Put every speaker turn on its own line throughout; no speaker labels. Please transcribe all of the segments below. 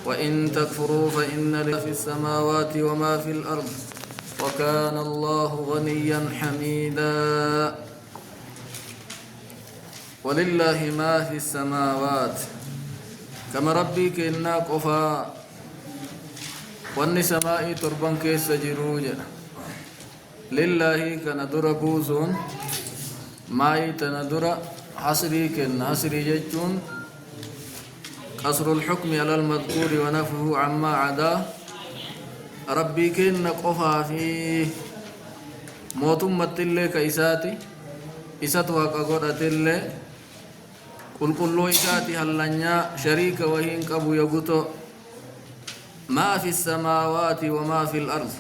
وإن تكفروا فإن لله في السماوات وما في الأرض وكان الله غنيا حميدا ولله ما في السماوات كما ربي كنا قفا واني سمائي تربان كيس جروجا لله كندر بوزون ماي تندر حصري كنا حصري ججون قصر الحكم على المذكور ونفه عما عدا ربي كنا قفا فيه موتم متلي كيساتي إساتوا كقرأتلي قل كل إساتي هلنيا شريك وهين كبو يغتو ما في السماوات وما في الأرض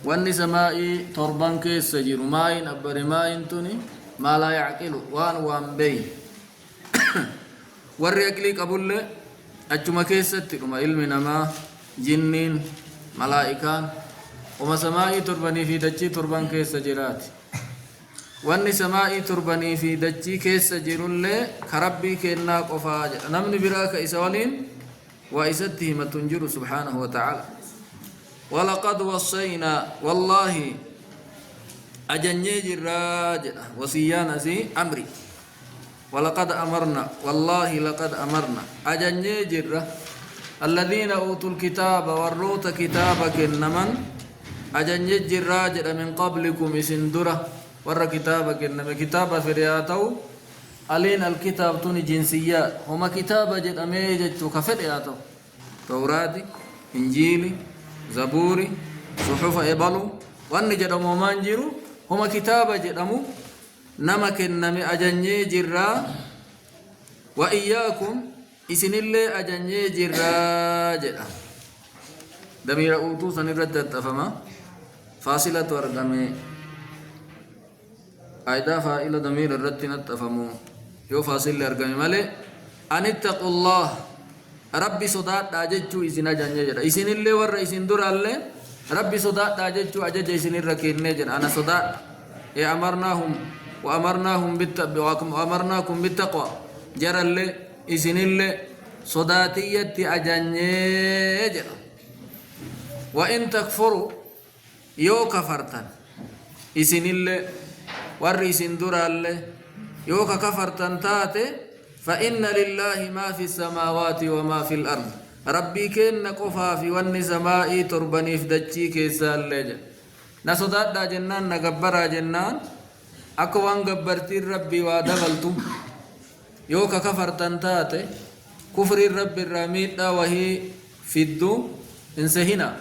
وان سمائي تربان كيس سجير ماين أبر ماين توني ما لا يعقل وان بين ورّي أكلي قبول أجمع كيستي كما علمنا ما جنين ملائكان وما سمائي ترباني في دجي تربان كيس سجيرات وان سمائي ترباني في دجي كيس سجيرون لي كربي كينا قفاج نمني براك إسوالين وإسته ما تنجر سبحانه وتعالى ولقد وصينا والله أجنيج الراجل وصيانا زي أمري ولقد أمرنا والله لقد أمرنا أجنيج الذين أوتوا الكتاب والروت كتابك النمن أجنيج الراجل من قبلكم إسندرة ور كتابك النمن كتاب فرياتو ألين الكتاب توني جنسيات هما كتاب جد أميجت كفرياتو توراتي إنجيلي زبوري صحف إبالو وأن جد مانجرو هما كتاب جد أمو نمك النمي أجنجي جرا وإياكم إسن الله أجنجي جرا جدا دمير أوتو سنرد التفما فاصلة ورقمي أيضا فائلة دمير الردنا التفمو يو فاصل لأرقمي مالي أن اتقوا الله ربي صدات أججو إسن أجنجي جرا إسن الله ور إسن در الله ربي صدات أججو أجج إسن الركين نجر أنا صدات أمرناهم وأمرناكم بالتقوى جرى اللي إسن اللي صداتية أجنجر وإن تكفروا يو كفرتن إسن اللي ور إسن در اللي يو كفرتن تاتي فإن لله ما في السماوات وما في الأرض ربي كن قفا في ون سمائي تربني فدجي كيسال لجا نصدات دا جنان نقبرا جنان أكوان قبرتي ربي ودبلتم يوكا كفرتن تاتي كفر الرب الرميد وهي في الدو انسهنا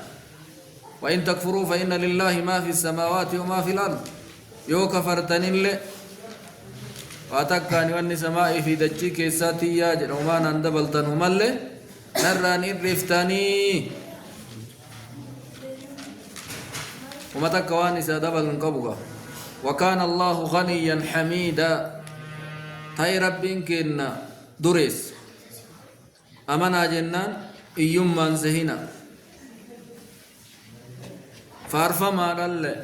وإن تكفروا فإن لله ما في السماوات وما في الأرض يوكا فرتن اللي واتكاني واني سمائي في دجي كيساتي ياجر وما نندبلتن ومالي نراني الرفتاني وما تكواني سادبل نقبقا وكان الله غنيا حميدا تاي ربين كنا دريس أمنا جنان إيوم من زهنا فارفا ما دل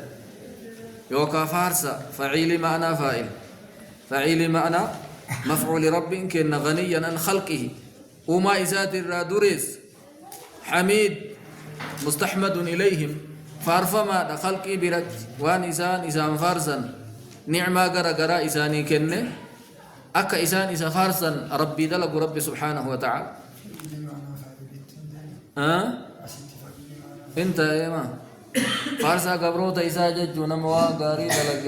يوكا فارسا فعيل معنا فائل فعيل معنا مفعول رب كنا غنيا عن خلقه وما إزاد الرادوريس حميد مستحمد إليهم فارفما خلقي برد وان إسان فارسا نعمة غرا إساني كنه أكا إسان إسا فارسا ربي دلق ربي سبحانه وتعالى انت يا ما فارسا قبروت إسا ججو نموا غاري دلق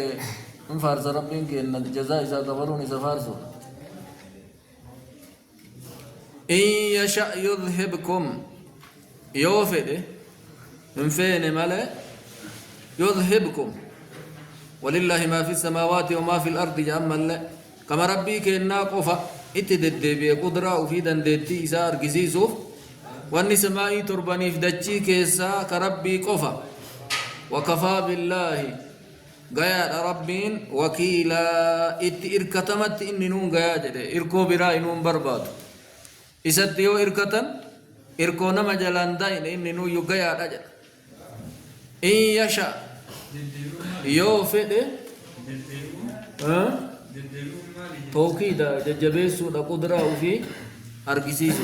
من فارس ربي كنه جزاء إسا قبرون إسا فارسو إن يشأ يذهبكم يوفد من فين ملا يذهبكم ولله ما في السماوات وما في الأرض جمال كما ربي كنا قفا اتدد بقدرة وفي دندتي إسار قسيسوف واني سمائي ترباني في دجي كيسا كربي قفا وكفى بالله قياد ربين وكيلا ات إركتمت إني نون قياد إركو برا إنون برباد إسات يو إركتن إركو نما جلان داين إني نو يقياد أجل إن يشاء يوفد توكيدا ججبيسو دا قدرة وفي أرقسيسو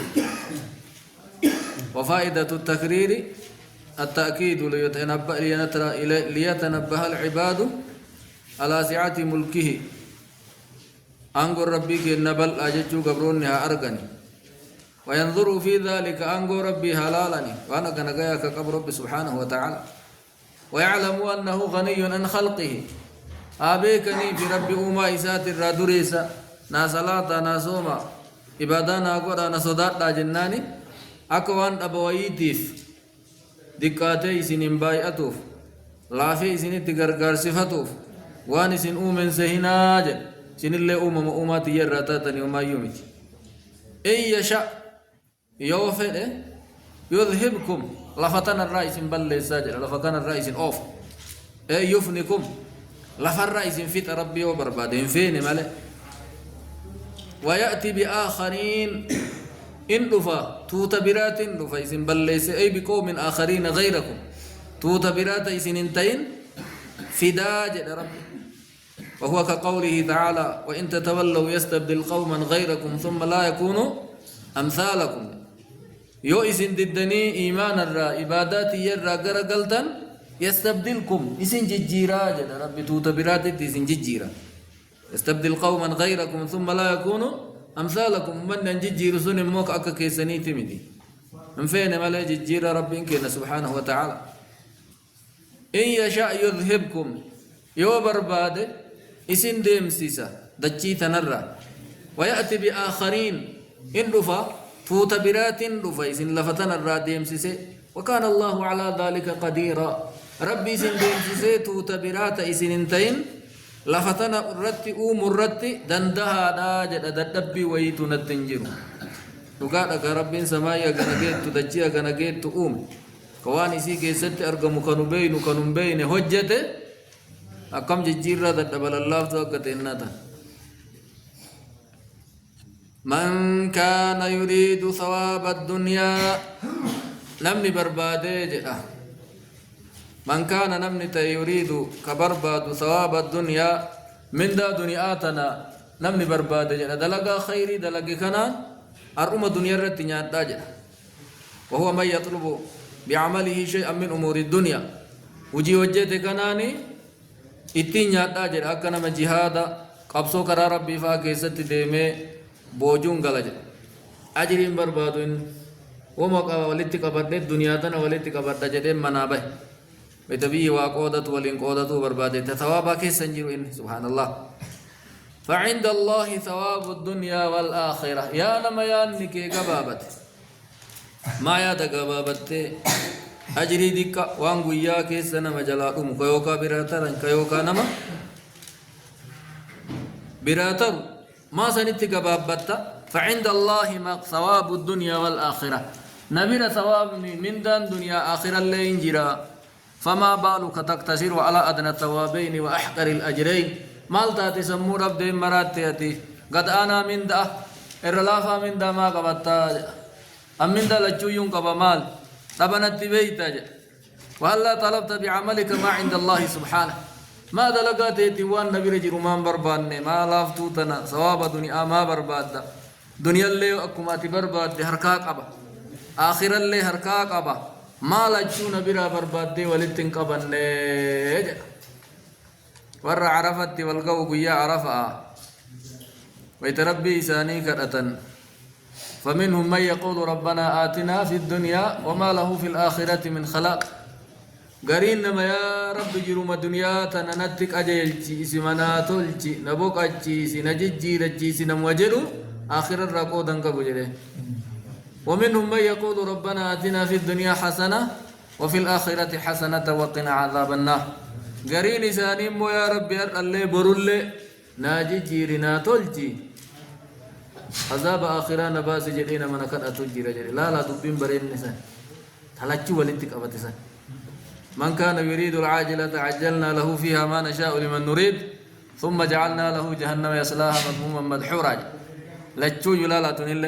وفائدة التكرير التأكيد ليتنبه العباد على سعة ملكه أنقر ربك النبل أجتشو قبرونها أرغني وينظر في ذلك أنقر ربي هلالني وأنا كنقيا كقبر ربي سبحانه وتعالى ويعلم أنه غني عن خلقه أبيكني في ربي أما إسات الرادوريسا ناسلاة ناسوما إبادانا قرانا صدات جناني أكوان أبويتيف دكاتي سنين بايئتوف لافي سنين تغرغر صفتوف وان سن أومن سهناج سن اللي أمات يراتاتني وما يومك إن يشاء يوفد يذهبكم لفتن الرئيس بل ساجر لفكان الرئيس أوف أي يفنكم لفن الرئيس فيت ربي وبربادين فين ماله ويأتي بآخرين إن دفا توتبرات دفا إسن بلس أي بقوم آخرين غيركم توتبرات إسن انتين فداج ربي وهو كقوله تعالى وإن تتولوا يستبدل قوما غيركم ثم لا يكونوا أمثالكم يو إسن ددني إيمان الرا إبادات يرى قرقلتا يستبدلكم إسن ججيرا جد ربي توتبرات إسن ججيرا يستبدل قوما غيركم ثم لا يكونوا أمثالكم من نججير سن موك أكا كيساني تمدي من فين ملا ججير ربي إنكنا سبحانه وتعالى إن يشاء يذهبكم يو برباد إسن ديم سيسا دجي تنرى ويأتي بآخرين إن رفا توتبرات رفا إسن لفتن الرا ديم سيسي وكان الله على ذلك قديرا ربي إسن ديم سيسي توتبرات إسن انتين لفتنا الرتي الرتي دندها داجد ددبي ويتو نتنجرو نقاط رب سمايا غنغيت تدجيا غنغيت كواني سي كيست ارغم كانوا بين حجته اكم ججيرا دبل الله توكتنتا من كان يريد ثواب الدنيا نمني برباده جدا من كان نمني يريد كبرباد ثواب الدنيا من دا دنياتنا نمني برباد جنا دلقا خيري دلقا كنا أرؤم الدنيا رتنيا داجنا وهو من يطلب بعمله شيئا من أمور الدنيا وجي وجهت كناني اتنيا داجنا أكنا من جهادا قبصو كرا ربي فاكيست ديمي بوجون غلج أجرين بربادون وما ولدت قبضت الدنيا تنا ولدت قبضت جدين منابه بتبيه وقودة ولين قودة بربادة ثوابك سنجر إن سبحان الله فعند الله ثواب الدنيا والآخرة يا لما يانك قبابت ما يا تقبابت أجري ديك وانغو ياك سنة مجلاتهم كيوكا براتر كيوكا نما براتر ما سنت قبابت فعند الله ما ثواب الدنيا والآخرة نبينا ثواب من دان دنيا آخرة اللي ينجرا فما بالك تقتصر على أدنى الثوابين وأحقر الأجرين مالتا تسمو رب دين مراتيتي قد أنا من دا الرلافة من دا ما قبطا أم من دا لجويون قبا مال طبنت بيتا وهلا طلبت بعملك ما عند الله سبحانه ما دلقات يتوان نبي رجل ما بربان ما لافتوتنا ثواب دنيا ما برباد دنيا اللي أكماتي برباد هركاك أبا آخر اللي هركاك أبا ما لجونا برا برباد ولتن قبن ور عرفت والقو قيا عرفا ويتربي إساني كرة فمنهم من يقول ربنا آتنا في الدنيا وما له في الآخرة من خلاق قرين ما يا رب جروم الدنيا تننتك أجيلتي اسمنا تلتي نبوك أجيسي نججي رجيسي نموجلو آخر الرقود انقبو جليه ومنهم من يقول ربنا آتنا في الدنيا حسنة وفي الآخرة حسنة وقنا عذاب النار قرين سانيم يا رب اللي برل ناجي جيرنا تلجي عذاب آخرة نباس جدينا من كان أتجي رجل لا دبين برين نسان تلجي ولنتك أبتسان من كان يريد العاجلة عجلنا له فيها ما نشاء لمن نريد ثم جعلنا له جهنم يصلاها مذموما مدحورا لجو لا تنل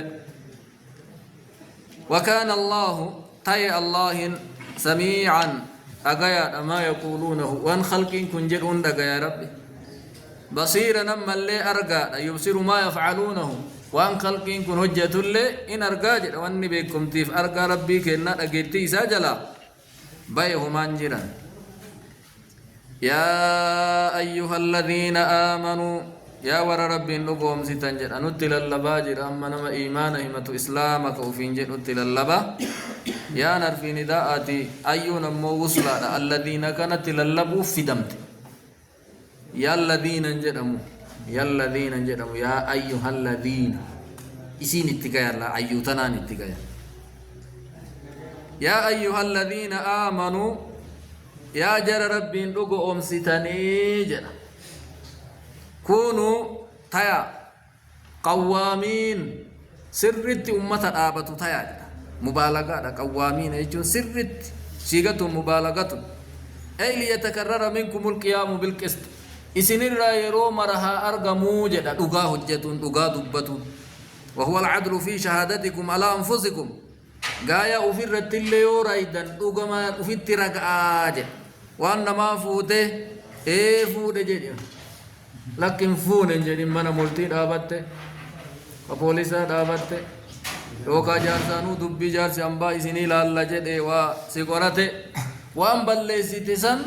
وكان الله تي الله سميعا أجايا ما يقولونه وان خلق كنجرون دجايا ربي بصيرا نما اللي أرجع يبصر ما يفعلونه وان خلقين كن حجة اللي إن أرقى جد واني بيكم تيف أرقى ربي كنا أجيتي ساجلا بيهم أنجرا يا أيها الذين آمنوا يا ور ربي نقوم ستنجر أنتل اللباجر أما نما إيمانهم إسلامك وفينجر أنتل اللبا يا نرفي نداءاتي أيونا موصلا الذين كانت للبو في دمت يا الذين انجرموا يا الذين انجرموا يا أيها الذين إسين اتقايا الله أيوتنا اتقايا يا أيها الذين آمنوا يا جر ربي نقوم ستنجر كونوا تيا قوامين سرت أمة آبة تيا مبالغة قوامين يجون سرت صيغة مبالغة أي ليتكرر منكم القيام بالقسط إسن الرايرو مرها أرغمو جدا دغا حجة دغا دبة وهو العدل في شهادتكم على أنفسكم غايا أفرت الليو رايدا دغا ما أفت رقاج وأن ما فوته فوته جدي لكن فون جدي من ملتي دابت وبوليسا دابت يوكا جارسانو دبي جارسي أمبا إسني لالا جدي وسيقرته وأن بلسيتي سن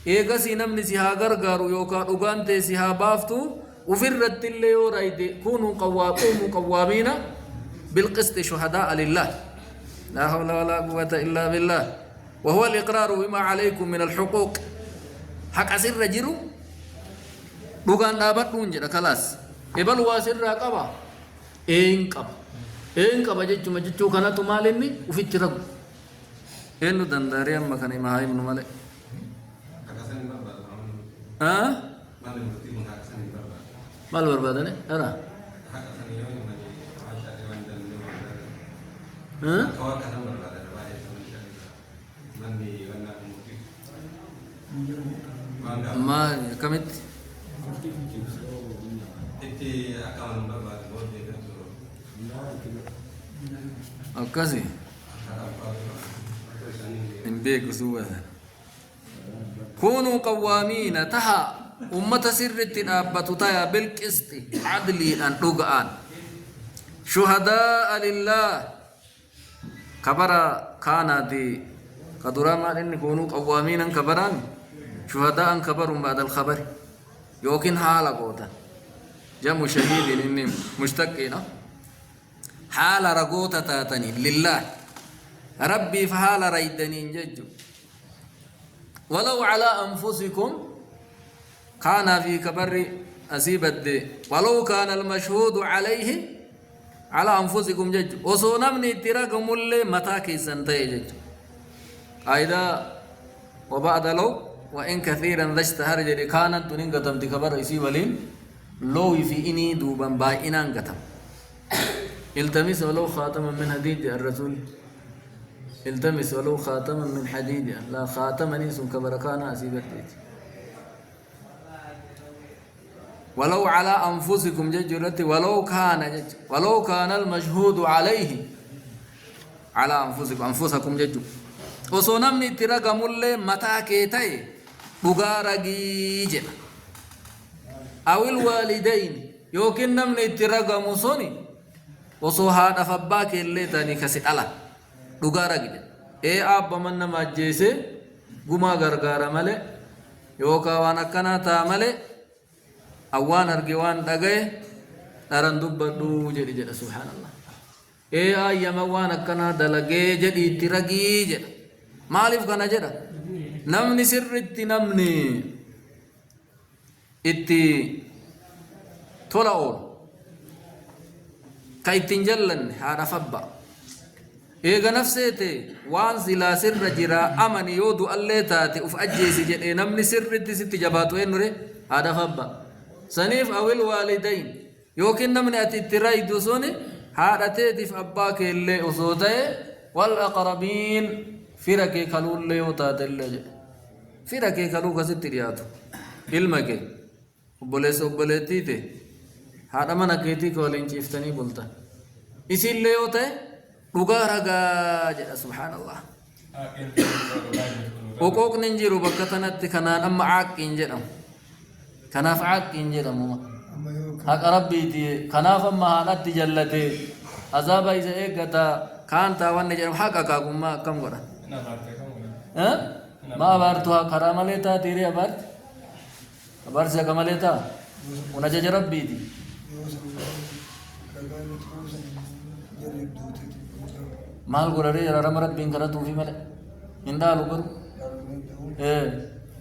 إيغا سينمني سيها غرغارو يوكا دغانتي سيها بافتو وفرت اللي يوريد كونوا قوامين بالقسط شهداء لله لا حول ولا قوة إلا بالله وهو الإقرار بما عليكم من الحقوق حق أسر رجرو دغان دابت نونجر خلاص إبل واسر قبا إن قبا جتشو كانت مالني وفي الترب إنو دنداري أما كان إمهاي من مالك مال بربادنه أرى ما كمت أكاسي إن بيك سوى كونوا قوامين تها أمة سرت أبت تايا بالقسط عدلي أن رقعان شهداء لله كبرا كان دي قدراما إن كونوا قوامين كبران شهداء كبر بعد الخبر يوكن حالة قوتا جمع شهيد إني مشتقين حال رقوتا تاتني لله ربي فحال ريدني ججو ولو على أنفسكم كان في كبر أسيبت ولو كان المشهود عليه على أنفسكم جج وصونا من اتراكم اللي متاكي سنتي جج أيضا وبعد لو وإن كثيرا ذا اشتهر جري كانت تنين قتم تكبر إسي ولين لو في إني دوبا باينان قتم التمس ولو خاتما من حديد الرسول التمس ولو خاتما من حديد لا خاتما نيس كبر كان أسيبت ولو على أنفسكم ججرتي ولو كان المشهود عليه على أنفسكم ججو وصونمني ترقم اللي متى كيتاي بغارقي جب أو الوالدين يوكن نمني ترقم صوني وصوها نفباك اللي تاني كسي ألا بغارقي جب أبا من نما جيسي قما غرغار ملي يوكا وانكنا تاملي أوان أرجوان دعاه تران دبّدو جدي جد سبحان الله أيام أوان أكنا دلعه جدي تراجي جد مالف كنا جد نمني سرّتي نمني إتي ثلاثون كاي تنجلن هذا فبّا نفسه وان سلا سر جرا أمن يودو الله تاتي أف أجيسي جد نمني سرّتي ست جباتو إنوري هذا فبّا سنيف أو الوالدين يوكن من أتتراي دوسوني هذا في أباك اللي أصوته والأقربين فرق كلو اللي وتات اللي فرق كلو كسيت رياض علمك وبلتي ته هذا ما نكيتي كولين شفتني بولتا إسي اللي وته رجع سبحان الله وكوك ننجرو بكتنا تكنان أما عاك إنجرام كناف عاك إنجرام حق ربي تي كنافا ما هانت جلتي عذاب إذا إيقتا كان تاوان نجرم حقا ما كم قرأ ها ما بارتها كراملتا تيري أبارت أبارت سيكملتا ونجج ربي تي مال قرأي رام ربين كرتو في ملك إن دالو قرأ إيه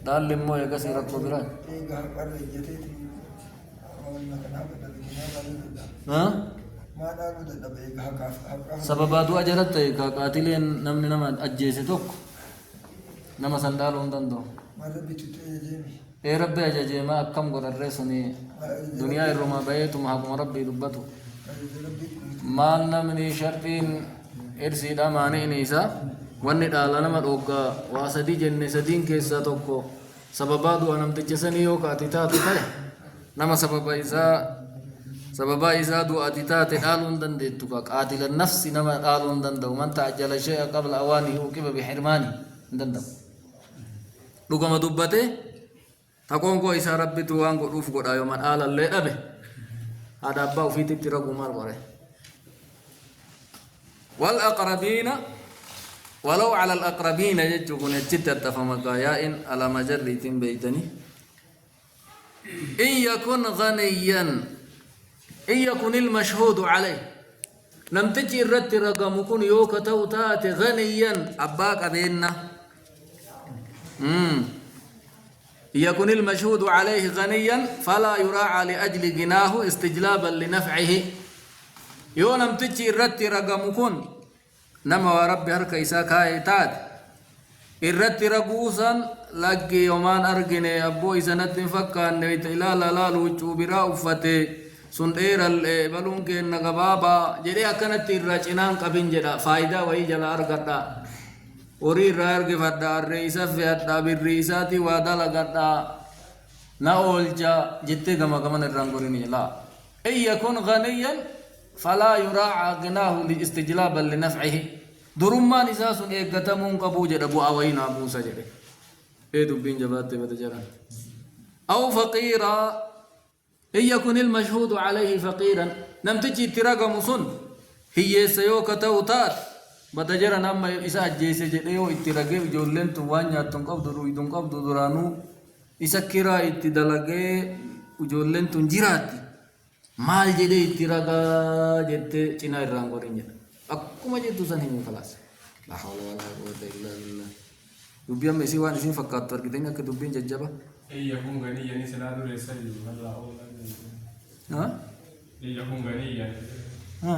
دال لمو يكسي ربو برا ها سبباتو أجرت قاتلين نمني نما أجيسي توك نما سندالو ندندو إيه ربي أجاجي ما أكم قرأ الرسوني دنيا الرما بيتو محكم ربي دبتو مال نمني شرطين إرسي داماني نيسا wanni dhaala nama dhoggaa waa sadii jenne sadiin keessaa tokko sababaa du'a namtichasanii yoo kaati taate ta'e nama sababaa isaa du'aati taate dhaaluu hin dandeettu ka qaatila nafsi nama dhaaluu hin danda'u man ta'ajjala shay'a qabla awaanihi uqiba bixirmaani hin danda'u dhugama dubbate taqonkoo isaa rabbitu waan godhuuf godha yoo man dhaalallee dhabe haadha abbaa ufiititti raguu maal qore wal aqrabiina ولو على الأقربين يجوكون الجدة فمقايائن على مجرة بيتني إن يكن غنيا إن يكن المشهود عليه لم تجي الرد رقمكن يوك توتات غنيا أباك أبينا إن يكن المشهود عليه غنيا فلا يراعى لأجل غناه استجلابا لنفعه يو لم تجي الرد رقمكن نما ورب هرك إسا كايتات الرت رقوسا لقي يومان أرقني أبو إسا نتن فكان نويت إلا لا لوچو برا أفتي سندير البلون كي نقبابا جدي أكنت الرجنان قبين جدا فايدة وي جلا أرقدا وري رارق فدا الرئيسة فيادا بالرئيساتي وادالا قدا ناولجا جتي كما كمان الرنقريني لا أي يكون غنيا فلا يراعى غناه لاستجلابا لنفعه درما نساس ايغتمون قبوجه ابو اوينا ابو سجده ايدو بين جبات بتجرا او فقيرا ان يكن المشهود عليه فقيرا لم تجي تراغ مسن هي سيوك توتات بتجرا نما اسا جيسه جديو اتراغ جولن تو وانيا تون قبض رويدون قبض درانو اسكرا اتدلغه جولن تنجراتي maal jedhee itti ragaa jettee cinaa irraan godhin jedha akkuma jettu san himu kalaas la hawla wala quwwata illa billah dubbii amma isii waan isin fakkaattu argitanii akka dubbiin jajjaba
kun ganiyyan silaa dureessa jiru Allah
ha
kun ganiyyan
ha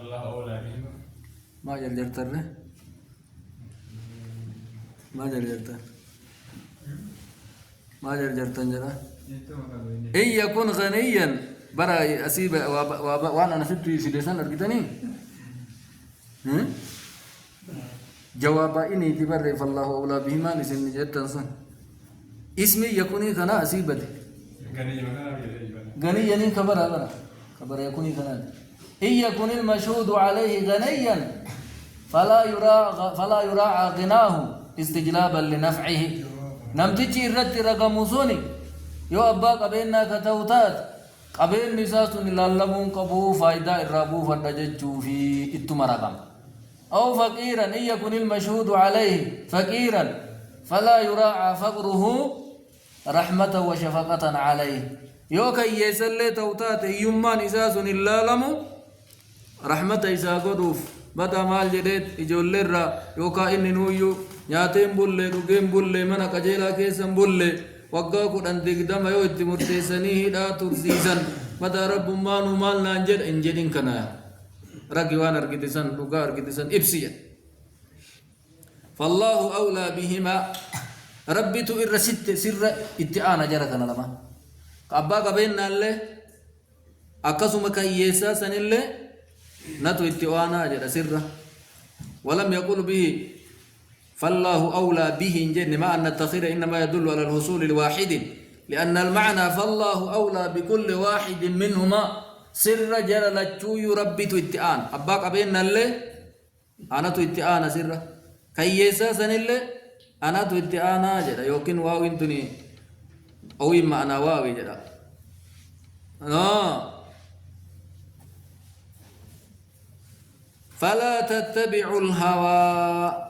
Allah oolaa bihima
maa jarjartarre maa jarjartan maa jarjartan jedha إن يكون غنيا برا أسيب وأنا نسيت سيدسان أرجتني جواب إني تبرر فالله أولى بهما لسن جدا صن اسمي يكوني كنا أسيبته غني يعني كبر يكوني كنا إن يكون المشهود عليه غنيا فلا يراعى غناه استجلابا لنفعه نمتجي الرد رقموسوني يو أبا قبينا كتوتات قبين نساس للمون قبو فايدة الرابو فردججو في اتمرقم أو فقيرا إن يكن المشهود عليه فقيرا فلا يراعى فقره رحمة وشفقة عليه يو كي يسلي توتات يمان نساس للمون رحمة إسا قدوف بدا مال جديد إجول لرا يو كائن نويو نياتين بولي رقين بولي منا كجيلا كيسن بولي waggaa kudhan digdama yoo itti murteessanii hidhaa tursiisan mataa rabbummaanu maal naan jedha hin jedhin kana raggi waan argitisan dhugaa argitisan ibsiya فالله أولى بهما ربيتو إر سر اتعانا جرى كان لما أبا قبينا اللي أكسو مكيسا سن اللي نتو اتعانا جرى سر ولم يقول به فالله أولى به جن مع أن التخير إنما يدل على الوصول الواحد لأن المعنى فالله أولى بكل واحد منهما سر جلال الجوي ربي اتعان أباك أبينا اللي أنا اتعان سر كيسا سن اللي أنا اتعان جدا يوكين واو انتني أو إما أنا واو جدا فلا تتبعوا الهوى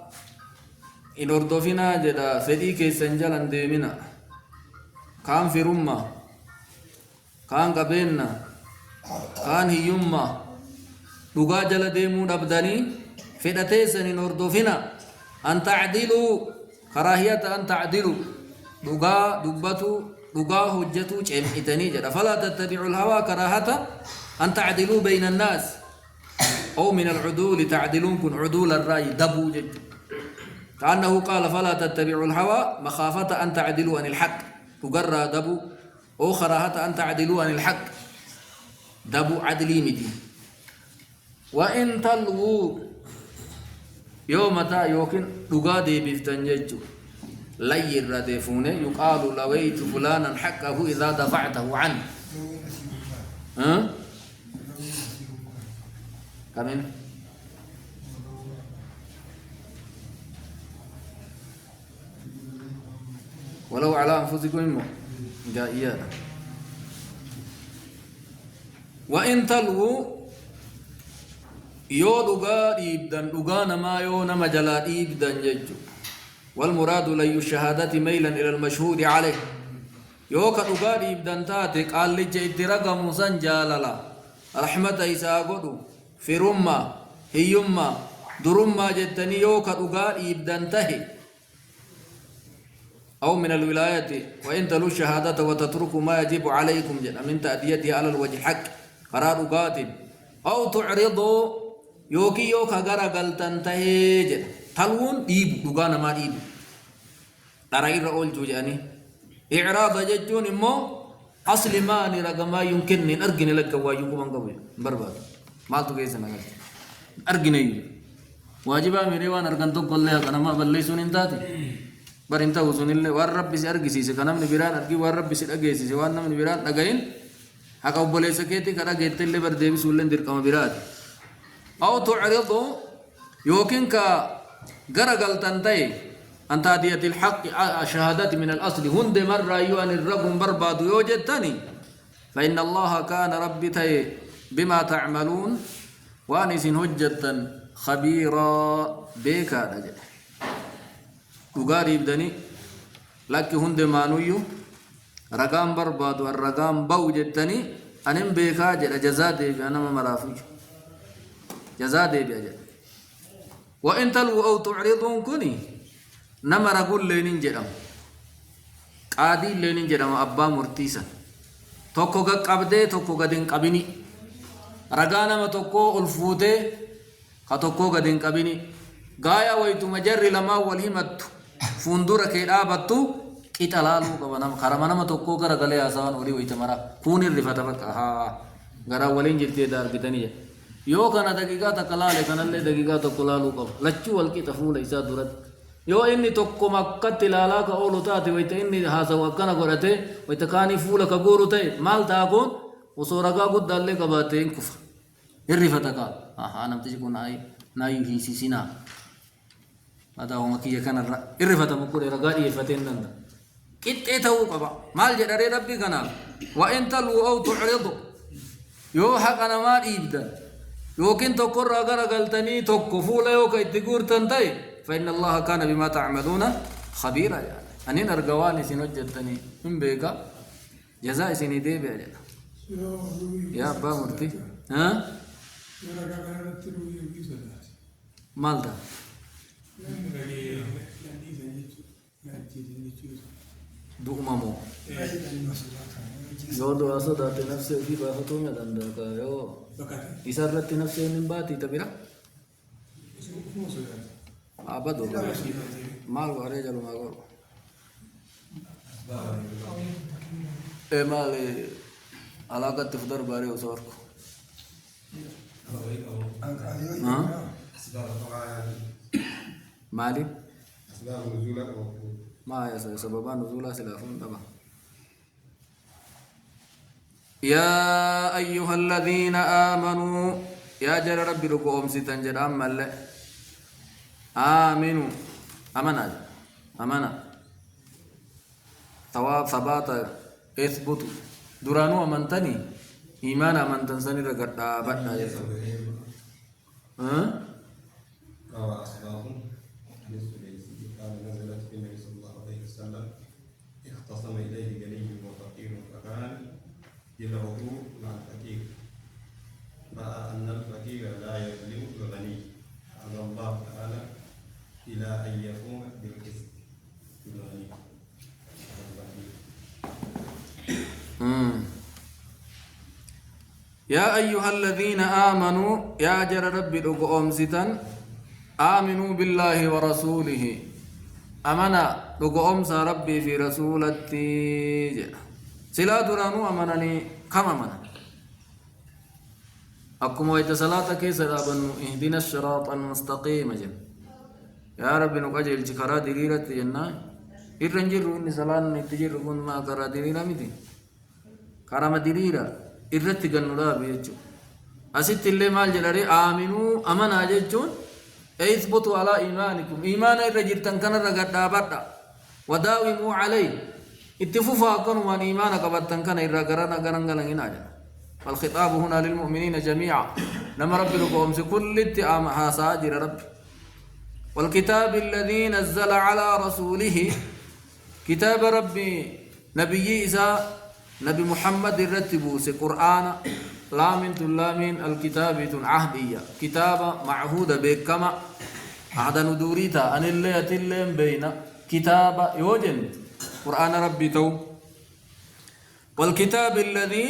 إن أردفنا جدا فديك سنجلا ديمنا كان في رمى كان قبيلنا كان هيوما دقا جل ديمو نبدني فدتيسن إن أردفنا أن تعدلوا كراهية أن تعدلوا دقا دبتوا دقا هجتوا جمعتني جدا فلا تتبعوا الهوى كراهة أن تعدلوا بين الناس أو من العدول تعدلون كن عدول الرأي دبو جد كأنه قال فلا تتبعوا الهوى مخافة أن تعدلوا عن الحق تقرى دبو أو كراهة أن تعدلوا عن الحق دبو عدلي مدي وإن تلووا يوم تا يوكن دقادي بفتنجج لي الردفون يقال لويت فلانا حقه إذا دفعته عنه ها كمين ولو على أنفسكم إمو جائية وإن تلووا يو دغا ديبدن دغا نما يو نما جلا ديبدن ججو والمراد لي الشهادة ميلا إلى المشهود عليه يو كدغا ديبدن تاتي قال لي جيترغ مسن جاللا رحمة إساغدو في رمى هيما درمى جتني يو كدغا ديبدن تهي أو من الولاية وإن تلو الشهادة وتتركوا ما يجب عليكم جل من تأديتها على الوجه الحق قرار قاتل أو تعرضوا يوكي يوكا غرا غلطن تهيج تلون ديب دوغانا ما ديب ترى الرؤول جوجاني إعراض ججون مو أصل ما نرجما يمكن نرجن لك واجبكم أنقبل برباد ما تقيسنا أرجني واجبا ميريوان أرجن تقول له أنا ما بليسون إنتاتي برينتا وسون الله والرب سأرجسي سكنام نبيران أرجي والرب سأرجسي سواننا من نبيران أجاين هكذا بولي سكيتي كذا جت اللي برديبي سولن ديركم بيرات أو تعرضوا يوكين كا غرقل تنتهي أن تأدية الحق شهادات من الأصل هند مرة يوان الرقم برباد يوجد تاني فإن الله كان ربتي بما تعملون وانس هجة خبيرا بيكا دجل تغاري بدني لك هند مانويو رقم برباد والرقم بوجدتني أنم بيكا جل جزاء دي أنا ما مرافوش جزاء دي بيجل وإن تلو أو تعرضون كني نمر قول لين جرم قادي لين جرم أبا مرتيسا توكو قبدي توكو قدين قبيني رقانا ما توكو الفوتي خطوكو قدين قبيني غايا ويتو مجر لما والهمت فندورة كيرابتو كيتلالو كبنام خرمانا ما توكو كرغلي آسان ولي ويتمرا كوني الرفات بك غرا ولين جلتي دار كتني يو كان دقيقة تكلالي كان اللي دقيقة تكلالو كب لچو والكي تفول إيسا دورت يو إني توكو مكة تلالا كأولو تاتي ويت إني هاسا وكنا قرأتي ويتكاني فولا كغورو تي مال تاكون وصورقا قد دالي كباتي انكفر الرفتك أنا بتجيكو نايو هي سيسينا هذا هو مكية كان الرفت مقول رقائي فتين نندا كت إتهو كبا مال جدري ربي كنا وإن تلو أو تعرضوا يو حق أنا ما إبدا يوكين تقر أجر قلتني تكفولا يوكا يتقور تنتهي فإن الله كان بما تعملون خبيرا يعني أنين أرجواني سنوجدتني من بيكا جزاء سني دي بيجا يا أبا مرتي ها مالدا دومامو يودو أصدقت نفسه في بافتهم يدندك يو إسرت نفسه من باتي تبيرا أبدو مال وارجع له مال مال علاقة تفضل باري وصورك مالي ما يا سبب نزول سلافون طبعا يا أيها الذين آمنوا يا جل ربي لكم ستنجر أمل آمنوا أمنا ثواب ثبات اثبتوا درانو أمنتني إيمان من تنسني رقد بدأ يزو
روى أصحاب حديث الذي قال نزلت في النبي صلى الله عليه وسلم اختصم إليه غني وفقير فكان يدعوه مع الفقير رأى أن الفقير لا يظلم الغني فأمر الله تعالى إلى أن يقوم بالقسط بالغني
يا أيها الذين آمنوا يا جر ربي لقوم ستن آمنوا بالله ورسوله أمنا لقوم ربي في رسولتي سلا درانو أمنني كم أمنا أكم ويت صلاتك سلابن اهدنا الصراط المستقيم جل يا ربي نقجل جكرا دليرة جنة إرنجر إن صلاة نتجر كن ما كرا دليرة مدي كرا مدليرة irratti gannuudhaaf jechuudha. Asitti illee maal jedhare aaminuu amanaa jechuun eeysbutu alaa iimaanikum iimaana irra jirtan kanarra gadhaabadha wadaawimuu calay itti fufaa akkanumaan iimaana qabattan kana irraa garana garangalanginaa jedha. والخطاب هنا للمؤمنين جميعا نما رب لكم كل هاساجر رب والكتاب الذي نزل على رسوله كتاب ربي نبي إسا نبي محمد الرتبوس قرآن لامن تلامين الكتاب عهدية كتاب معهود بكما عهد ندوريتا أن اللي يتلم بين كتاب يوجن قرآن ربي تو والكتاب الذي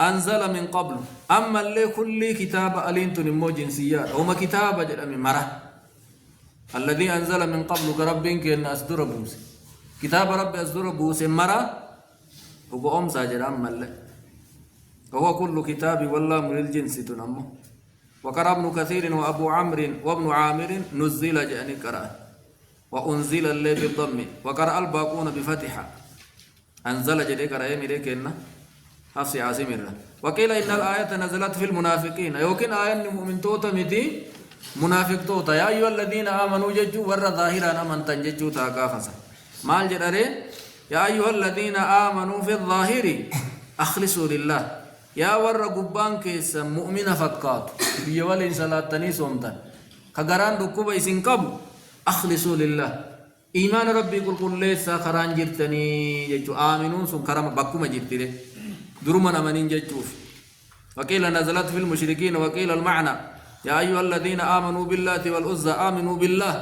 أنزل من قبل أما اللي كل كتاب ألينت نمو جنسيات وما كتاب جل من مرة الذي أنزل من قبل كربين كأن أصدر بوس كتاب ربي أصدر بوس مرة وقوم ساجر أما اللي هو كل كتاب والله من الجنس تنمو وقرأ ابن كثير وأبو عمرو وابن عامر نزل جأني قرأ وأنزل اللي بالضم وقرأ الباقون بفتحة أنزل جدي قرأ يميري كأنه حفص عاصم الله وقيل إن الآية نزلت في المنافقين يمكن آية مؤمن توتا متي منافق توتا يا أيها الذين آمنوا ججوا ور ظاهرا أمن تنججوا تاقافسا مال جدارين يا أيها الذين آمنوا في الظاهر أخلصوا لله يا ور قبان كيس مؤمن فقات بيوالين صلاة تنيسومتا خقران دكوبا يسنقبوا أخلصوا لله إيمان ربي قل ليس خران جرتني ججو آمنون سن كرم بكما جرتني درمان أمانين ججوف وقيل نزلت في المشركين وقيل المعنى يا أيها الذين آمنوا بالله والعزى آمنوا بالله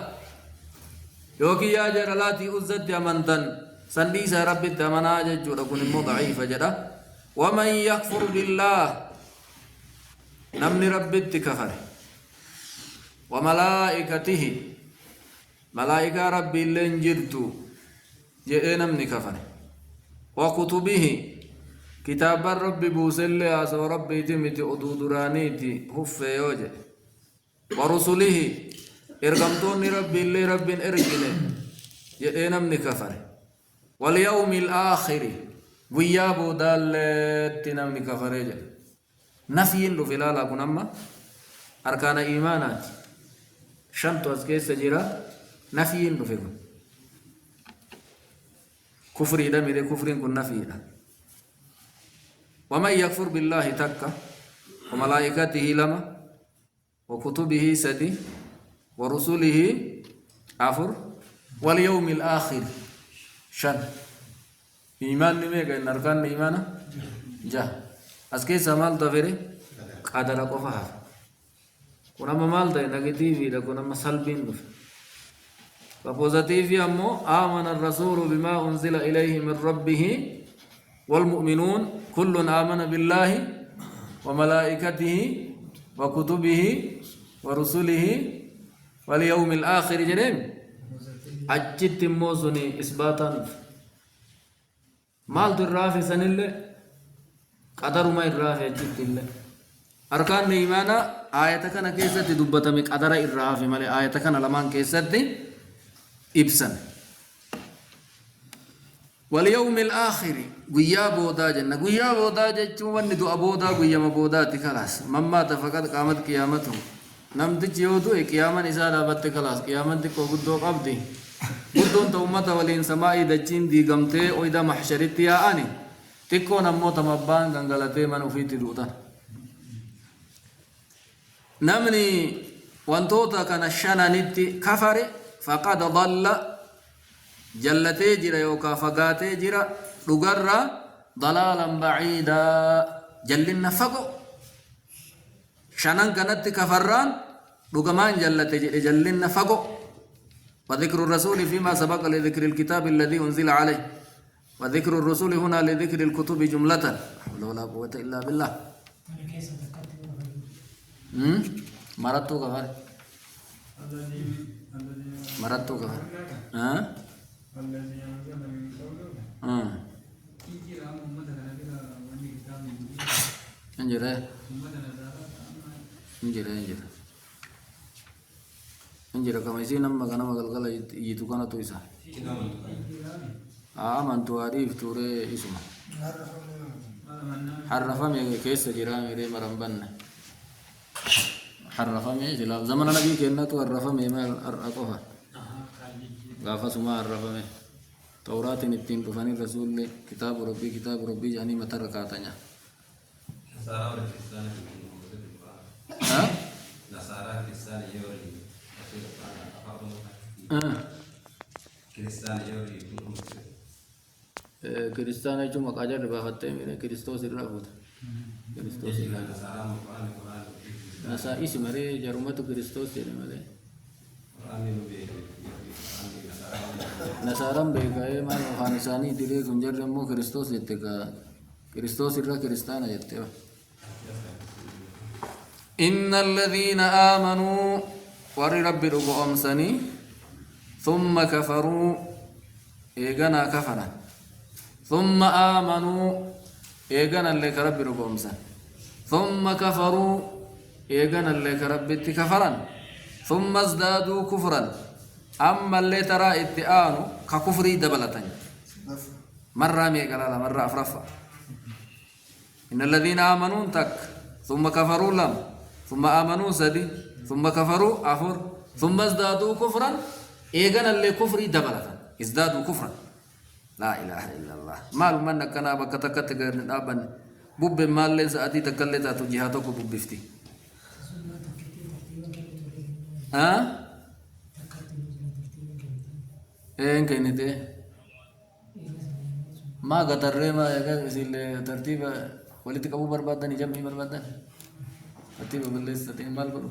يوكي يا جرالاتي عزت أمنتن سنديس ربي تمنا ججو لكن ضعيف جدا ومن يكفر بالله نمني ربي كفر وملائكته ملائكة ربي اللين جرتو جئ نمني كفر وكتبه كتاب ربي بوسل يا ربي تمتي أدودرانيتي هف يوجه ورسله إرقمتون ربي اللي رب إرجله جئنا من كفر واليوم الآخر ويابو دالتنا من كفر نفي لفلالا كنما أركان إيمانات شنط أسكيس جرا نفي لفلالا كفر إذا ميري كفر كن نفي إذا ومن يكفر بالله تكا وملائكته لما وكتبه سدي ورسله عفر واليوم الآخر شن إيمان نميك إن أركان إيمانا جاه أسكي سمال تفيري قادر قفها كنا مال ده نيجاتيفي ده كنا سلبين ده فبوزيتيفي أمو آمن الرسول بما أنزل إليه من ربه والمؤمنون كل آمن بالله وملائكته وكتبه ورسله واليوم الآخر جريم أجت موزني إثباتا مال الرافي سنل قدر ما الرافي أجت الله أركان إيمانا آية كان كيسة دبتم قدر الرافي مالي آية كان لمان كيسة إبسن واليوم الآخر قيا بودا جنة قيا بودا جتشو وندو أبودا قيا مبودا تخلاص مما تفقد قامت قيامته نمت جيودو قياما إسالة بات خلاص قياما تكو قدو قبدي قدون تومتا ولين سمائي دجين دي قمتي وإذا محشرت يا آني تكون أموت مبان غنغلتي من في تدوتا نمني وانتوتا كان الشنا نتي كفر فقد ضل جلتي جرا يوكا فقاتي جرا لغرا ضلالا بعيدا جلنا فقو شنان كانت كفران لغمان جلتي جلنا فقو وذكر الرسول فيما سبق لذكر الكتاب الذي أنزل عليه وذكر الرسول هنا لذكر الكتب جملة ولا قوة إلا بالله مرتو كفر مرتو كفر
الذي أنزل من قبله
انجره انجره انجره انجره كما يصير نما كنا مغلغل يتوكنا تويسا من تواريف توري اسمه حرفهم كيس جرا ميري مرمبن حرفهم جلا زمن النبي كنا تو حرفهم ما ارقوها غافا سما حرفهم توراة نبتين بفاني رسول كتاب ربي جاني متركاتnya
Nasara Kristen yori Kristen yori
Kristen cuma kajar bahatte mere Kristus irrahut Kristus
Nasara Quran Quran
nasa isi mere jaruma tu Kristus jadi mere Nasaram begaye man hanisani dire gunjar mo Kristus jette ka Kristus irra Kristana jette إن الذين آمنوا ور رب ربهم ثم كفروا إيغانا كفرا ثم آمنوا إيغانا لك رب ربهم ثم كفروا إيغانا لك رب كفرا ثم ازدادوا كفرا أما اللي ترى اتئانوا ككفري دبلتين مرة ميقلالا مرة أفرفا إن الذين آمنوا تك ثم كفروا لم ثم آمنوا سدي ثم كفروا أفر ثم ازدادوا كفرا إيغانا اللي كفري دبلتا ازدادوا كفرا لا إله إلا الله مال من كنا بكتكتك نابن بوب مال ليس أتي تكلتا تجيهاتك بوبفتي ها إيه كينتي ما قدر ما يقول ترتيب ولتك أبو بربادان جمعي بربادان ترتيب بالليس مال برو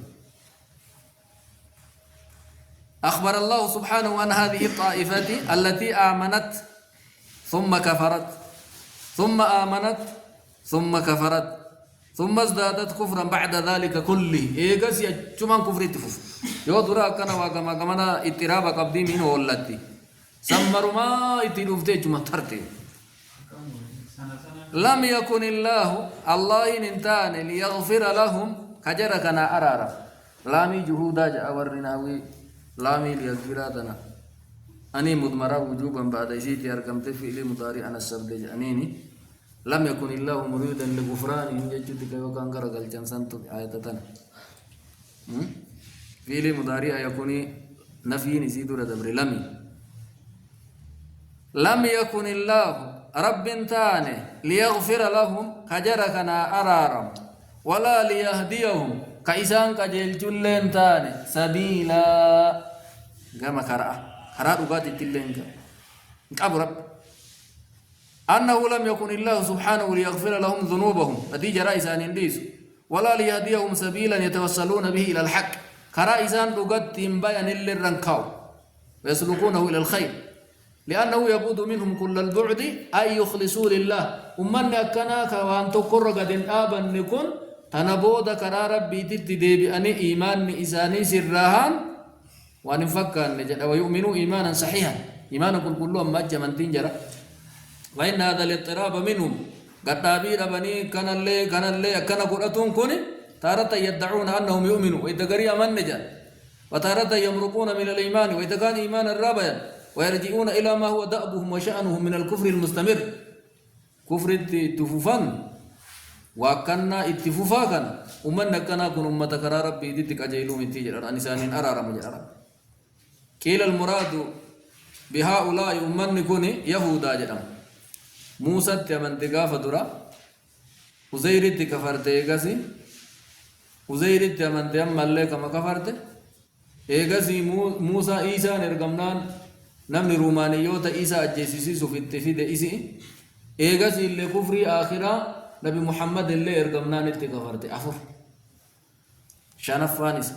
أخبر الله سبحانه عن هذه الطائفة التي آمنت ثم كفرت ثم آمنت ثم كفرت ثم ازدادت كفرا بعد ذلك كله إيجاز يجمع كفر تفوف يودرا كنا وكما كمنا اضطراب قبضي منه ولتي سمر ما يتلوفتي جمع ترتي لم يكن الله انتان ليغفر لهم كجركنا أرارا لامي جهودا جاء ورناوي لامي ليغفراتنا أني مضمرا وجوبا بعد شيء أرقمت في إلي مضاري أنا السبدج أنيني لم يكن الله مريدا لغفران يجدك وكان قرقل جنسانتو آياتنا في إلي مضاري يكوني نفي نزيد ردبر لم يكن الله رب تاني ليغفر لهم كجركنا أرارا ولا ليهديهم كإسان كجل جلين تاني سبيلا كما كرأ رقات التلين كأبو رب أنه لم يكن الله سبحانه ليغفر لهم ذنوبهم نتيجة رئيسان انديس ولا ليهديهم سبيلا يتوصلون به إلى الحق كرئيسان رقات تنبين اللي رنكاو ويسلكونه إلى الخير لأنه يبود منهم كل البعد أي يخلصوا لله ومن أكنا كوان تقر قد آبا نكون تنبود كرا ربي تتدي بأن إيمان إساني سرهان ونفكر ويؤمنوا إيمانا صحيحا إيمانكم كلهم مجا من تنجر وإن هذا الاضطراب منهم قد تابير بني كان اللي أكنا قرأتون كوني تارة يدعون أنهم يؤمنوا وإذا قريا من نجا وتارة يمرقون من الإيمان وإذا كان إيمان الرابع ويرجعون إلى ما هو دأبهم وشأنهم من الكفر المستمر كفر التفوفان وكنا اتفوفاكا ومن كنا كن أمة كرا ربي دتك أجيلهم انتجر أنسان أرار مجرى كيل المراد بهؤلاء أمن كن يهودا جرم موسى تمن تقاف درا وزير تكفرت إيجاسي وزير تمن تيم ملك كما كفرت إيجاسي موسى إيسى نرجمنان نمن رومانيوتا إيسى أجسسي سفيت في إيسي إيجاسي اللي كفري آخرة نبي محمد اللي إرجمنان تكفرت أفر شنفانيس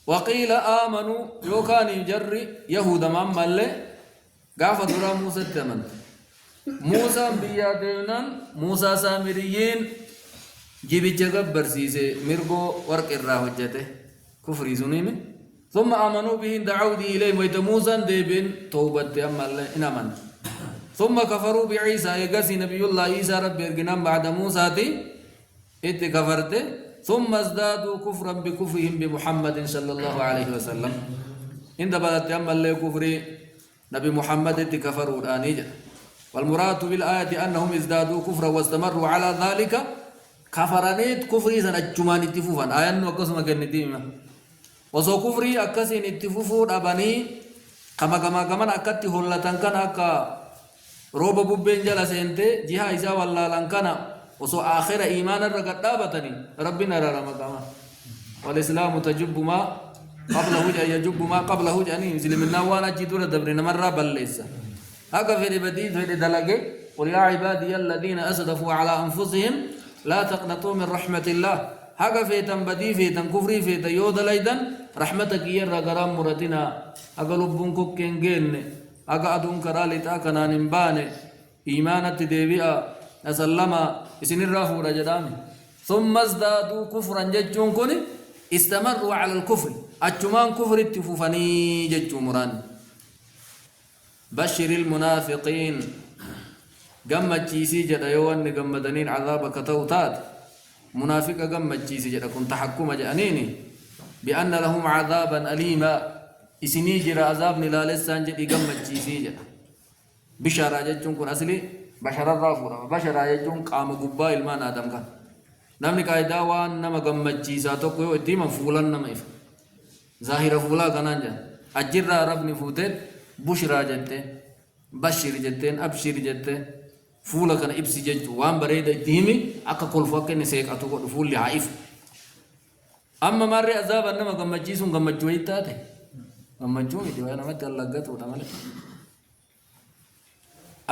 وقيل آمنوا يوكان يجري يهود ممل قاف درا موسى تمن موسى بيادينان موسى سامريين جيبي جغب برسيسي مرغو ورق الراهجته كفري سنيم ثم آمنوا به دعوا دي إليه ويت موسى ديبين توبت أمال إنمان ثم كفروا بعيسى يقسي نبي الله عيسى رب يرقنام بعد موسى تي كفرت ثم ازدادوا كفرا بكفرهم بمحمد صلى الله عليه وسلم إن بدأت أمال كفري نبي محمد كفروا الآنيجا والمراد بالآية أنهم ازدادوا كفرا واستمروا على ذلك كفرانيت كفري سن أجمان اتفوفا آية نوكسما كنتيما وصو كفري أكسين اتفوفون أباني كما أكتي هلتان كان أكا روب ببين جلا سنتي جها إسا والله لان وصو آخر إيمان الرقدابتني ربنا رارما كما والإسلام تجب ما قبله يجب ما قبله جاني مسلمنا وانا جدورة دبرنا مرة بلسا هكا في بديد في دلقه قل يا عبادي الذين أسرفوا على أنفسهم لا تقنطوا من رحمة الله هكا في تنبدي في تنكفري في تيود ليدا رحمتك يرى غرام مرتنا هكا لبنكو كنجين هكا أدون كرالي تاكنا نمباني إيمانة ديبئة أسلم إسن الرافو رجدامي ثم ازدادوا كفرا ججون كوني استمروا على الكفر أجمان كفر اتفوفني ججو مران بشر المنافقين قمت جيسي جدا يوان قمدنين عذابك توتات منافق قمت جيسي جدا كنت تحكم جانيني بأن لهم عذابا أليما إسني جرى عذابني لا لسان جدي قمت جيسي جدا بشارة جدون كن أصلي بشر الرافورة بشارة جدون قام قبا إلمان آدم كان نمني قايدا وان نما قمت جيسا توقيو اتيما فولا نما إف ظاهرة فولا كنان جا أجر ربني فوتت بشرى جدّي بشر جدّين أبشر جدّي فولا كان إبسي جدّ وان بريد اتهمي أكا كل فاكن سيك أتوقع فول لحائف أما مرة عذاب أنما قم جيسون قم جويت تاتي قم جويت وأنا متى اللقت وتملك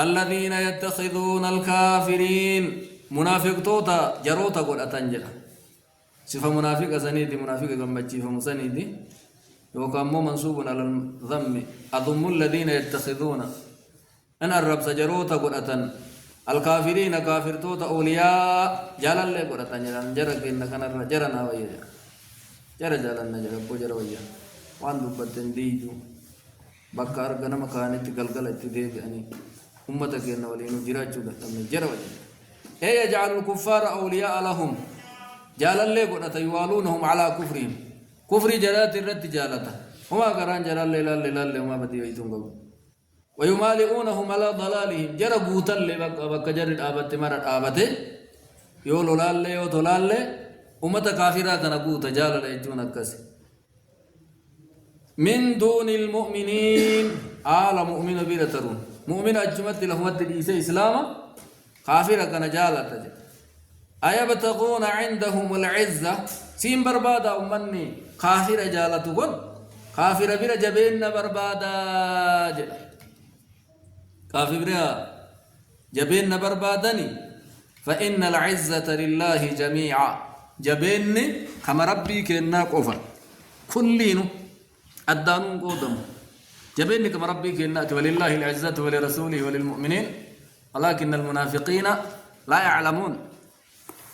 الذين يتخذون الكافرين منافق توتا جروتا قد أتنجل صفة منافق أسانيدي منافق قم جيفة مسانيدي وكان مو منصوب على الضم أضم الذين يتخذون أن الرب سجروتا قرأتن الكافرين كافر توتا أولياء جلال لي قرأتن جلال جرق إن كان جرنا ويا جر جلالنا جرب بجر ويا وان دبتن ديجو بكار غنا مكان تقلقل تديب يعني أمتك إن ولينو جراجو قتم جر ويا أي يجعل الكفار أولياء لهم جلال لي قرأتن يوالونهم على كفرهم كفر جلات الرد جالته وما قران جلال لله وما بدي ويتم ويمالئونهم على ضلالهم جربوا تل بك جرد آبت مرد آبته يولو لال يو تلال أمة كافرات نقو تجال ليجون الكسي من دون المؤمنين آل مؤمن بيرترون مؤمن أجمت لهمت الإيسى إسلام كافرة كنجالة أيبتغون عندهم العزة سين بربادا أمني كافرة جالتكم كافرة بير جبين بربادا كافر جبين بربادني فإن العزة لله جميعا جبين كما ربي كنا قفا كلين الدانون قدم جبين كما ربي كنا ولله العزة ولرسوله وللمؤمنين ولكن المنافقين لا يعلمون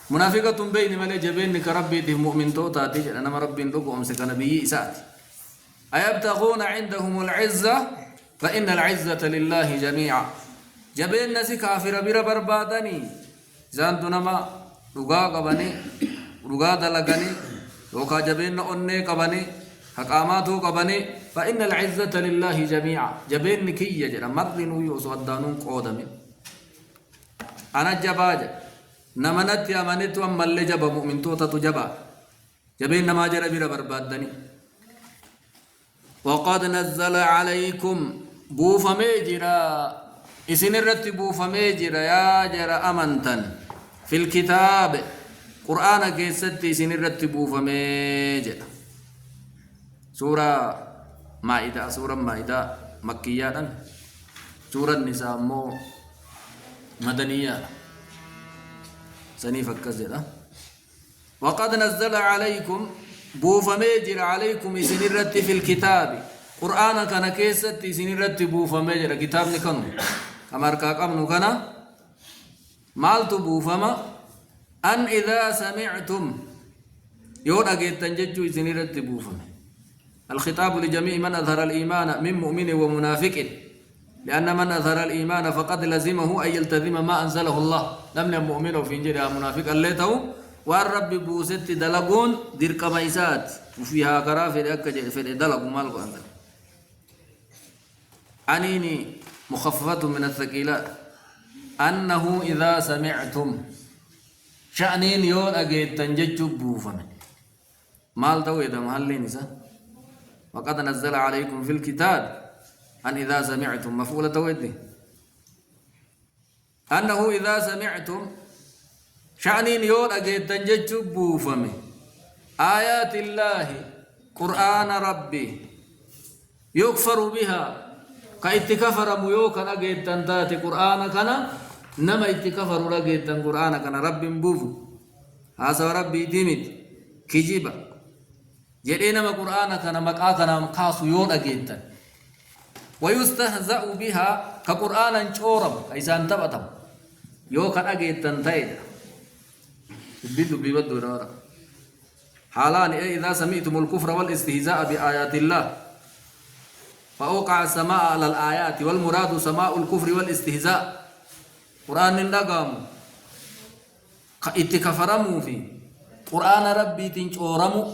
منافقة بين ملي جبين كربي دي مؤمن توتا تيجي أنا ربي لقوا أمسك نبي إسات أيبتغون عندهم العزة فإن العزة لله جميعا جبين نسي كافر بير بربادني زانتو نما رغا قبني رغا دلقني وكا جبين أني قبني حقاماتو قبني فإن العزة لله جميعا جبين كي يجر مرن ويوسو الدانون قودمي أنا جباج نمنت يا منت ومل جب مؤمن توتا تجبا جبين نما جر بير بربادني وقد نزل عليكم بوف ميجرا إسن الرتبوا فميجر يا جر أمنتا في الكتاب قرآن كيست إسن الرتبوا فميجر سورة مائدة مكية سورة النساء مو مدنية سنيف الكزرة وقد نزل عليكم بوفميجر عليكم إسن الرت في الكتاب قرآن كان كيست إسن الرت بوفميجر كتاب نكنو أمركا قمنو كان مالت بوفما أن إذا سمعتم يون أجيت تنججو إسن الرت بوفم الخطاب لجميع من أظهر الإيمان من مؤمن ومنافق لأن من أظهر الإيمان فقد لزمه أن يلتزم ما أنزله الله لم يكن مؤمن في إنجيل منافق الليته والرب بوست دلقون درك ميسات وفيها كرافة في دلق مالك أنت أنيني مخففة من الثقيلات أنه إذا سمعتم شأنين يون أجيت تنجج بوفم مال تويد محلين نساء وقد نزل عليكم في الكتاب أن إذا سمعتم مفعولة تويدي أنه إذا سمعتم شأنين يون أجيت تنجج بوفم آيات الله قرآن ربي يكفر بها كايتكفر ميوكا أجيت تنتات قرآن كنا نما اتكفر أجيت قرآن كنا رب بوفو هذا ربي ديمت كجيبا جدينا قرآن كنا مكا كنا مقاس يون أجيت ويستهزأ بها كقرآن شورب أيسان تبتم يوكا أجيت تنتايد بدو بيبدو رارا حالان إذا سمعتم الكفر والاستهزاء بآيات الله فأوقع السماء على الآيات والمراد سماء الكفر والاستهزاء قرآن النقام اتكفرموا في قرآن ربي تنشورموا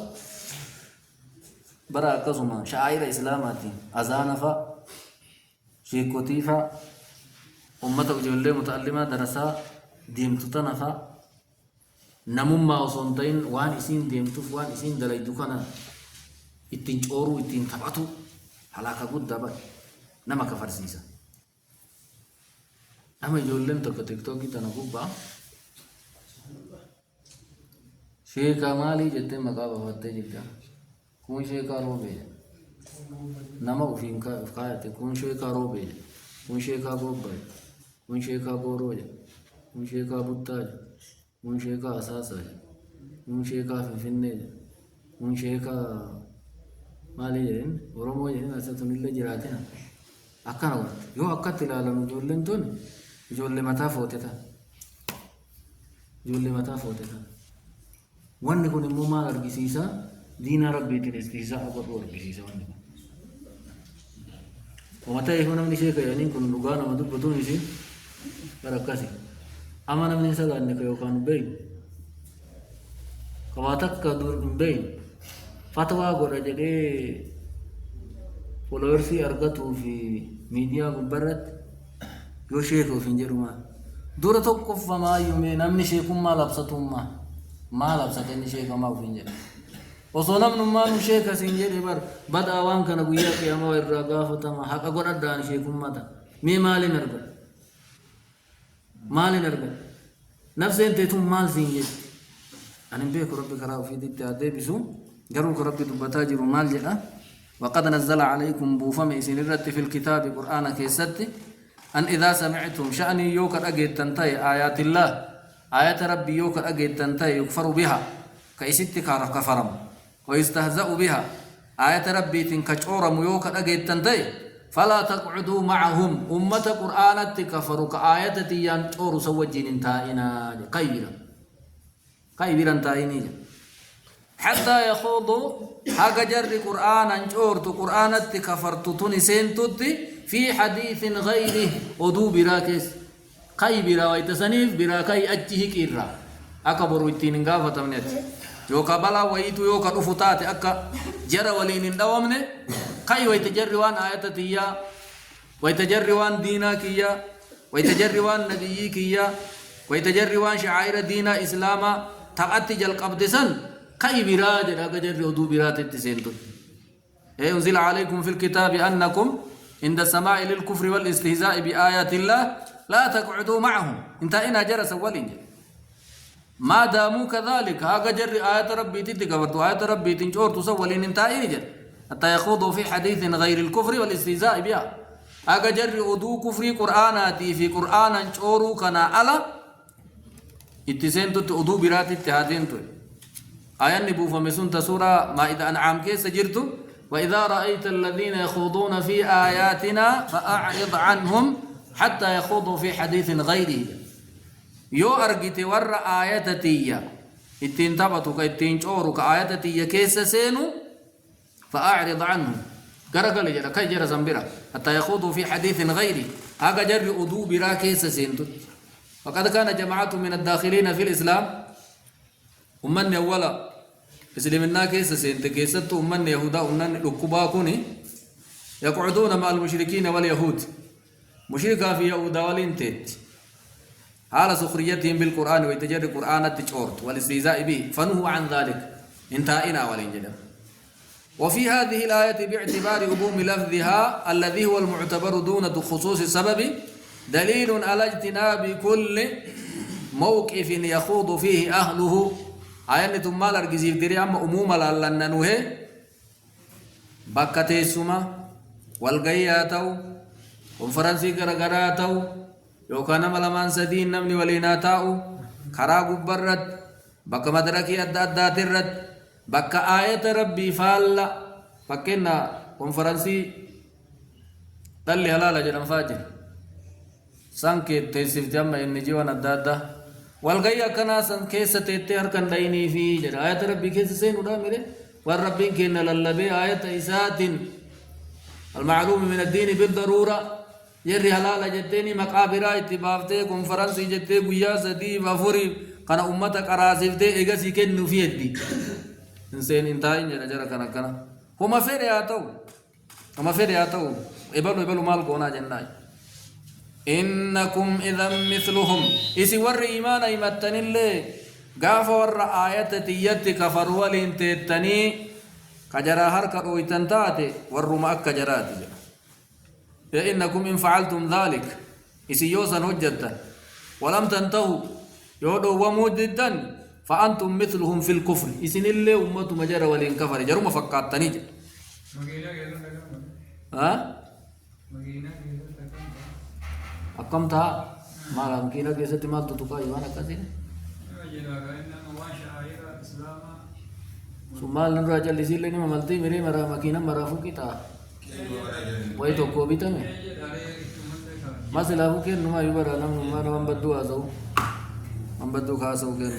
برا كزما شعائر إسلاماتي أذان فا شيكوتي فا أمة وجولة متعلمة درسا ديمتوتنا فا نمما وصنتين وان إسين ديمتوف وان إسين دلائدو كان اتنشورو اتن تبعتو حلاقة قد دابا نما كفرسيسا أما يقولون تك تيك توكي تنقوبا شيخ مالي جتة مقابة فتة جدا كون شيخ روبي نما وفين كايته كون شيخ روبي كون شيخ غوبا كون شيخ غوروجا كون شيخ بوتاج كون شيخ أساسا كون شيخ فينيج كون شيخ مالي جرين ورمو جرين أساسا نيل جراتنا أكنا وقت يو أكتر العالم جولين تون جولي متى فوتتا جولي متى فوتتا وان كون مو مال أرجسيسا دين ربي تنستيسا أقوى أرجسيسا وان ومتى يكون من شيء كيانين كون لغانا مدو بدون شيء بركاسي أما نمني سلا إنك يوكان بين كواتك كدور بين فتوى قرجة فولورسي أرغتو في ميديا غبرت يو شيخو في جرما دورة توقف ما يومين أمني شيخو ما لبستهم ما لبستني شيخو ما في جرما وصنم نمان شيخ سنجري بر بد أوان كان قويا قياما والرقافة تما حق أقول أدان شيخو ماتا مي مالي نرغل مالي نرغل نفسي انت تم مال سنجري أنا بيك ربي كراو في دي تعدي بسو جروك ربي تبتاجر مال جدا وقد نزل عليكم بوفم إسنرت في الكتاب قرآن كيست أن إذا سمعتم شأني يوكر أجد تنتهي آيات الله آيات ربي يوكر أجد تنتهي يكفر بها كيست كفرم ويستهزأ بها آيات ربي تنكشورم يوكر أجد تنتهي فلا تقعدوا معهم أمة قرآن تكفروا كآيات تيان تور سوجين انتهينا قيبرا تايني حتى يخوضوا حاجة جر قرآن انجورت قرآن تكفرت تنسين تدي في حديث غيره ودو براكس قي برا ويتسنيف براكي أجيه كيرا أكبر ويتين غافة منت يوكا بلا ويتو يوكا رفوتات أكا جر ولين دوامن قي ويتجروان آيات تيا ويتجروان دينا كيا ويتجروان نبي كيا ويتجروان شعائر دينا إسلاما تقاتي جل قبدسن كاي براج راجر ودو برات التسنتون أنزل عليكم في الكتاب أنكم عند السماع للكفر والاستهزاء بآيات الله لا تقعدوا معهم انتهينا جرس ولين ما داموا كذلك هاجا جر آيات ربي تتكبرت آيات ربي تنشور تسولين انتهينا جر حتى يخوضوا في حديث غير الكفر والاستهزاء بها هاجا جر أدو كفري قرآناتي في قرآن انشوروا كنا على اتسين تت أدو برات اتهادين توي آية نبو فمسون تسورة ما إذا أنعام كيس جرتو وإذا رأيت الذين يخوضون في آياتنا فأعرض عنهم حتى يخوضوا في حديث غيره يو أرجت ور آياتي اتين تبتك اتين شورك آياتي كيس سينو فأعرض عنهم قرقل جرى كي جرى زنبرا حتى يخوضوا في حديث غيره أجا جرى أدو برا كيس سينتو وقد كان جماعة من الداخلين في الإسلام أمن أولا إسلامنا كيس سينت كيست أمن يهودا أمن لكباكوني يقعدون مع المشركين واليهود مشركا في يهودا والانتت حال سخريتهم بالقرآن ويتجري القرآن التجورت والاستهزاء به فنهوا عن ذلك انتهينا والانجلة وفي هذه الآية باعتبار عموم لفظها الذي هو المعتبر دون خصوص السبب دليل على اجتناب كل موقف يخوض فيه أهله آيان ثم الارجزيف دري أما عموما لأنه بكة السما والغياتو konferansii garaagaraa ta'u yookaan nama lamaan sadiin namni waliin haa taa'u karaa gubbarratti bakka madarakii adda addaatirratti bakka aayata rabbii faalla fakkeenna konferansii dhalli halaala jedhamfaa jira san teessifti amma inni jiwan adda addaa walgayii akkanaa san keessa teettee harkan dhayinii fi jedha aayata rabbii keessa seenuudhaa mire waan rabbiin kenna lallabee aayata isaatiin المعلوم من الدين بالضرورة يري هلالا جتيني مقابرة اتبافتي كونفرنسي جتي قيا سدي بافوري كان أمتك أراسفتي إيغاسي كنو في يدي إنسان انتهين جرى كنا هما فيري آتو إبالو مال قونا جناي إنكم إذا مثلهم إسي ور إيمان إمتن اللي قاف ور آية تيتي كفروا لانتتني كجرا هركا ويتنتاتي والرما كجرات فإنكم إن فعلتم ذلك إسيوسا هجتا ولم تنتهوا يودو ومجدا فأنتم مثلهم في الكفر إسن اللي أمة مجرى ولين كفر جرم فقات تنيج ها أقمتها ما لامكينا كيسة مال تتوقع يوانا كثير سمال نرى جلسي لني مملتي میرے مرا مکینہ مرافو کی تا وہی تو کو بھی تا میں مسئلہ ہو کہ نما یبرا نما نم بدو ازو ہم بدو خاصو کہ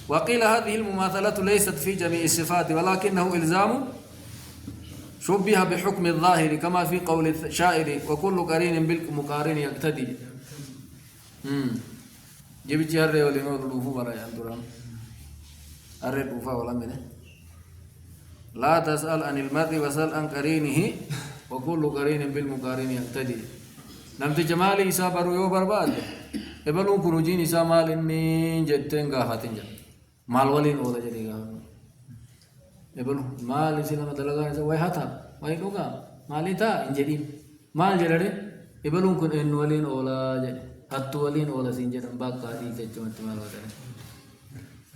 وقيل هذه المماثلة ليست في جميع الصفات ولكنه إلزام شبه بحكم الظاهر كما في قول الشاعر وكل قرين بالمقارن يقتدي جيب جهر ولا نور لوفو برا يندرام أرد وفا ولا منه لا تسأل عن المرء وسأل عن قرينه وكل قرين بالمقارن يقتدي نمت جمال إسا برو يو برباد إبلون كنوجين إسا مال إني جتين غافتين جا مال ولين أولا جدي غافتين إبلون مال إسا لما دلغان إسا وي حتا وي لغا مالي تا إنجدين مال جرده إبلون كن إن ولين أولا جدي حتو ولين أولا سنجدن باقا دي جتمت مال وطن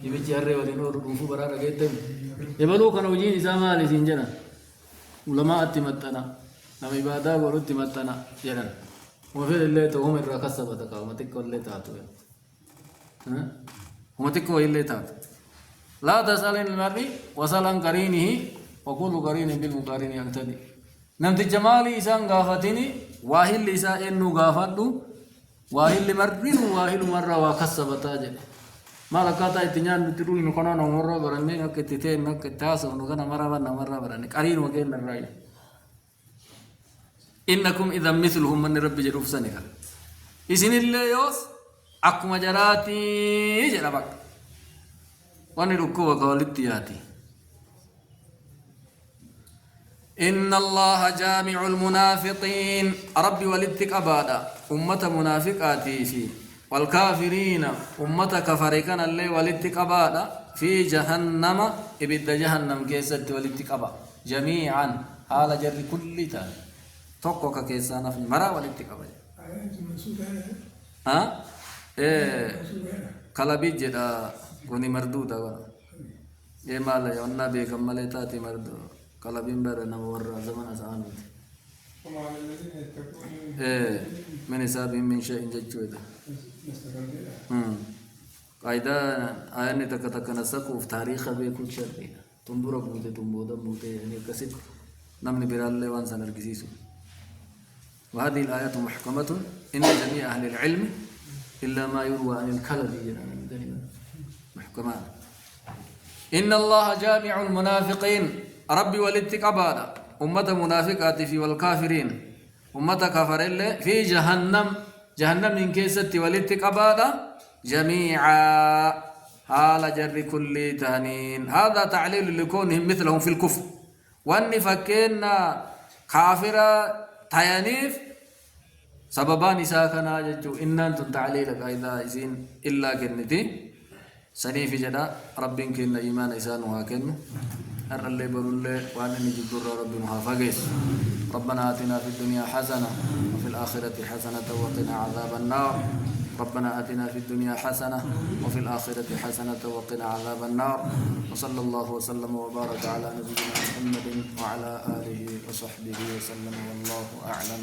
يبيتي هرّي ولينور روفو برارة جيتم يبلو كانوا جين إسامة لسنجنا علماء أتمتنا نم إبادة ورد تمتنا جنا وفي اللي توهم الركسة بتكا ومتك اللي تاتو ومتك اللي تاتو لا تسأل المرء وسأل عن قرينه وكل قرين بالمقارن يقتدي نمت الجمال إسان غافتني واهل إسان إنو غافتو واهل مرّن واهل مرّة وكسة بتاجل ما لكاتا اتنيان بتروي نكونا نمرة براني نكتتين نكتاسو نكنا مرة براني قرين وكين الرأي إنكم إذا مثلهم من رب جروف سنك إسن اللي يوس أكما جراتي جرابك واني ركو وقالتياتي إن الله جامع المنافقين ربي ولدتك أبادا أمة منافقاتي فيه والكافرين أمة كفريكان اللي ولدتك أبادا في جهنم إبدا جهنم كيست ولدتك أبا جميعا حال جر كل تان توقع كيسان في مرا والاتقابل ها كلابي جدا وني مردودا ورا إيه مالا يونا بيكم مالتاتي مردو كلابين برنا ورا زمان أسانو
وما على الذين يتقون
من حسابهم من شيء ججودا قاعدة آية تك نسقوا في تاريخ بيكون شرطين تنظر بوجه تنبودا بوجه يعني كسب نمني برال لوان سنرجسيسو وهذه الآيات محكمة إن جميع أهل العلم إلا ما يروى عن الكلبي محكمان إن الله جامع المنافقين ربي ولدتك أبادا أمة منافقات في والكافرين أمة كفر في جهنم جهنم من كيست ولدتك أبادا جميعا حال جر كل تهنين هذا تعليل لكونهم مثلهم في الكفر وأن فكينا كافرة تيانيف سببان إساكنا جتو إن أنتم تعليلك أيضا إذن إلا كنتي سنيف جدا ربك إن إيمان إسانها كنو أر اللي برولي وأن نجد ربنا حافظ ربنا آتنا في الدنيا حسنة وفي الآخرة حسنة وقنا عذاب النار ربنا آتنا في الدنيا حسنة وفي الآخرة حسنة وقنا عذاب النار وصلى الله وسلم وبارك على نبينا محمد وعلى آله وصحبه وسلم والله أعلم